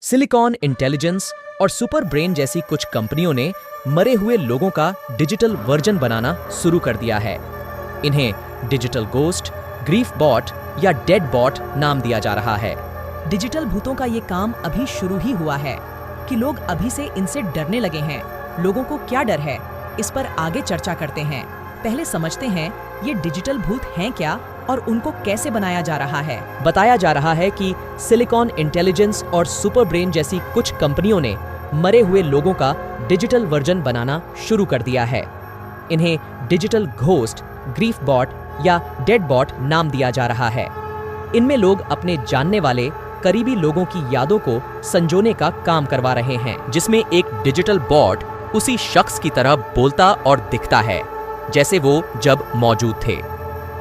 Silicon intelligence और super brain जैसी कुछ कंपनियों ने मरे हुए लोगों का डिजिटल वर्जन बनाना शुरू कर दिया है। इन्हें डिजिटल गोस्ट, ग्रीफ बॉट या डेड बॉट नाम दिया जा रहा है। डिजिटल भूतों का ये काम अभी शुरू ही हुआ है कि लोग अभी से इनसे डरने लगे हैं। लोगों को क्या डर है, इस पर आगे चर्चा करते हैं। पहले समझते हैं ये डिजिटल भूत हैं क्या और उनको कैसे बनाया जा रहा है। बताया जा रहा है कि सिलिकॉन इंटेलिजेंस और सुपर ब्रेन जैसी कुछ कंपनियों ने मरे हुए लोगों का डिजिटल वर्जन बनाना शुरू कर दिया है। इन्हें डिजिटल घोस्ट, ग्रीफ बॉट या डेड बॉट नाम दिया जा रहा है। इनमें लोग अपने जानने वाले करीबी लोगों की यादों को संजोने का काम करवा रहे हैं, जिसमें एक डिजिटल बॉट उसी शख्स की तरह बोलता और दिखता है जैसे वो जब मौजूद थे।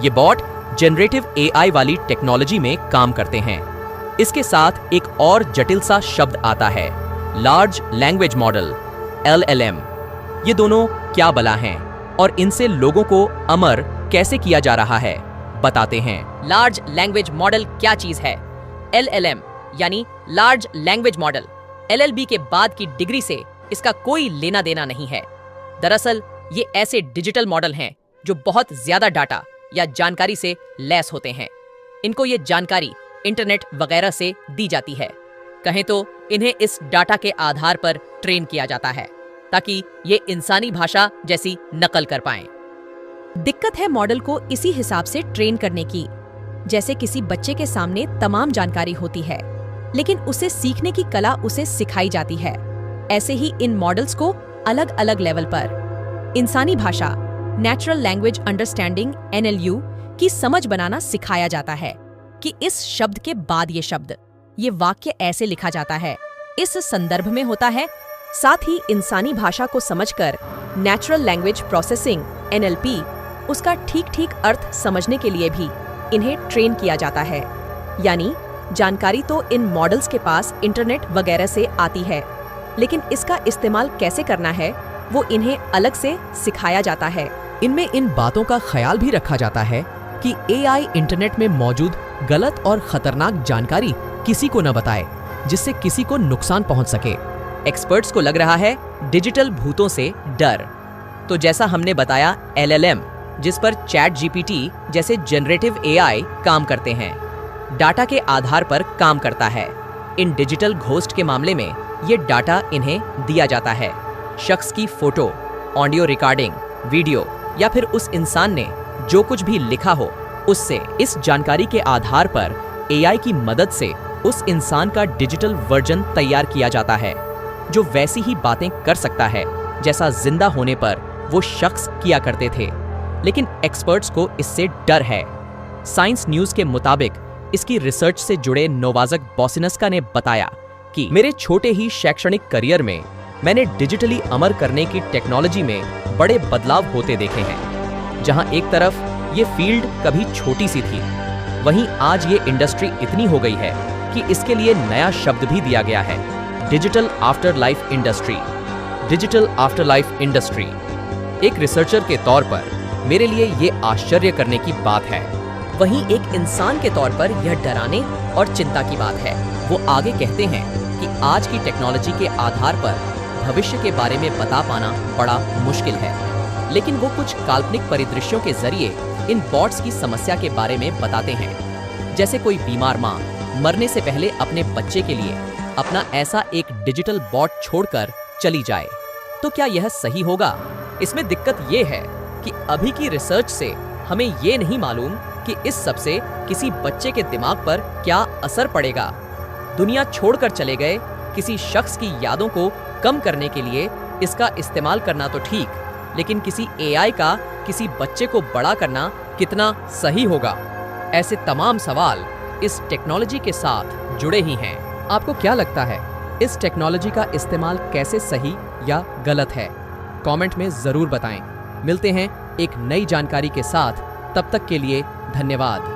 ये बॉट जनरेटिव एआई वाली टेक्नोलॉजी में काम करते हैं। इसके साथ एक और जटिल सा शब्द आता है, लार्ज लैंग्वेज मॉडल, LLM। ये दोनों क्या बला हैं और इनसे लोगों को अमर कैसे किया जा रहा है, बताते हैं। लार्ज लैंग्वेज मॉडल क्या चीज है? LLM यानी लार्ज लैंग्वेज मॉडल, LLB के बाद की डिग्री से इसका कोई लेना देना नहीं है। दरअसल ये ऐसे डिजिटल मॉडल हैं जो बहुत ज्यादा डाटा या जानकारी से लैस होते हैं। इनको ये जानकारी इंटरनेट वगैरह से दी जाती है। कहें तो इन्हें इस डाटा के आधार पर ट्रेन किया जाता है ताकि ये इंसानी भाषा जैसी नकल कर पाएं। दिक्कत है मॉडल को इसी हिसाब से ट्रेन करने की, जैसे किसी बच्चे के सामने तमाम जानकारी होती है लेकिन उसे सीखने की कला उसे सिखाई जाती है। ऐसे ही इन मॉडल्स को अलग अलग लेवल पर इंसानी भाषा, नेचुरल लैंग्वेज अंडरस्टैंडिंग NLU की समझ बनाना सिखाया जाता है कि इस शब्द के बाद ये शब्द, ये वाक्य ऐसे लिखा जाता है, इस संदर्भ में होता है। साथ ही इंसानी भाषा को समझकर नेचुरल लैंग्वेज प्रोसेसिंग NLP, उसका ठीक ठीक अर्थ समझने के लिए भी इन्हें ट्रेन किया जाता है। यानी जानकारी तो इन मॉडल्स के पास इंटरनेट वगैरह से आती है, लेकिन इसका इस्तेमाल कैसे करना है वो इन्हें अलग से सिखाया जाता है। इनमें इन बातों का ख्याल भी रखा जाता है कि AI इंटरनेट में मौजूद गलत और खतरनाक जानकारी किसी को न बताए, जिससे किसी को नुकसान पहुंच सके। एक्सपर्ट्स को लग रहा है डिजिटल भूतों से डर। तो जैसा हमने बताया, LLM, जिस पर ChatGPT जैसे जनरेटिव AI काम करते हैं, डाटा के आधार पर काम करता है। इन डिजिटल घोस्ट के मामले में ये डाटा इन्हें दिया जाता है। शख्स की फोटो, ऑडियो रिकॉर्डिंग, वीडियो या फिर उस इंसान ने जो कुछ भी लिखा हो, उससे इस जानकारी के आधार पर AI की मदद से उस इंसान का डिजिटल वर्जन तैयार किया जाता है, जो वैसी ही बातें कर सकता है जैसा जिंदा होने पर वो शख्स किया करते थे। लेकिन एक्सपर्ट्स को इससे डर है। साइंस न्यूज के मुताबिक इसकी रिसर्च से जुड़े नोवाज़क बोसिनस्का ने बताया कि मेरे छोटे ही शैक्षणिक करियर में मैंने डिजिटली अमर करने की टेक्नोलॉजी में बड़े बदलाव होते देखे हैं। जहां एक तरफ ये फील्ड कभी छोटी सी थी, वहीं आज ये इंडस्ट्री इतनी हो गई है कि इसके लिए नया शब्द भी दिया गया है, digital after life industry. Digital after life industry एक रिसर्चर के तौर पर मेरे लिए ये आश्चर्य करने की बात है। वहीं एक इंसान के तौर पर यह डराने और चिंता की बात है। वो आगे कहते हैं कि आज की टेक्नोलॉजी के आधार पर भविष्य के बारे में बता पाना बड़ा मुश्किल है, लेकिन वो कुछ काल्पनिक परिदृश्यों के जरिए इन बॉट्स की समस्या के बारे में बताते हैं। जैसे कोई बीमार माँ मरने से पहले अपने बच्चे के लिए अपना ऐसा एक डिजिटल बॉट छोड़कर चली जाए, तो क्या यह सही होगा? इसमें दिक्कत ये है कि अभी की रिसर्च से हमें ये नहीं मालूम कि इस सब से किसी बच्चे के दिमाग पर क्या असर पड़ेगा। दुनिया छोड़कर चले गए किसी शख्स की यादों को कम करने के लिए इसका इस्तेमाल करना तो ठीक, लेकिन किसी AI का किसी बच्चे को बड़ा करना कितना सही होगा? ऐसे तमाम सवाल इस टेक्नोलॉजी के साथ जुड़े ही हैं। आपको क्या लगता है, इस टेक्नोलॉजी का इस्तेमाल कैसे सही या गलत है? कमेंट में जरूर बताएं। मिलते हैं एक नई जानकारी के साथ, तब तक के लिए धन्यवाद।